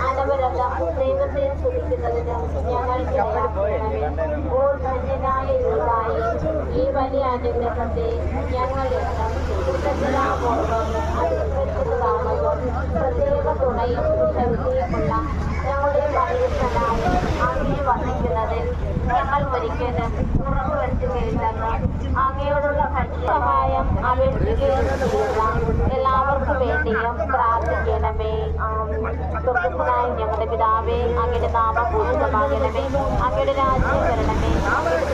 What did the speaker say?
അനവരതം ദൈവത്തെ സ്തുതിക്കുന്നതിന് ഞങ്ങൾക്ക് ഓർമ്മനായി ഈ വലിയ അനുഗ്രഹത്തെ ഞങ്ങൾ പ്രത്യേക തുണയും ശക്തിയുമുള്ള ഞങ്ങളുടെ പരീക്ഷനായി അങ്ങേ വഹിക്കുന്നതിൽ ഞങ്ങൾ ഒരിക്കലും ഉറപ്പുവരുത്തി കഴിഞ്ഞെന്ന് അങ്ങയോടുള്ള സഹായം അപേക്ഷിക്കുകയും ചെയ്യുന്ന എല്ലാവർക്കും വേണ്ടിയും പ്രാർത്ഥിക്കണമേ. സ്വർഗ്ഗസ്ഥനായ ഞങ്ങളുടെ പിതാവേ, അങ്ങയുടെ നാമം പൂജിതമാകണമേ, അങ്ങയുടെ രാജ്യം വരണമേ, അങ്ങയുടെ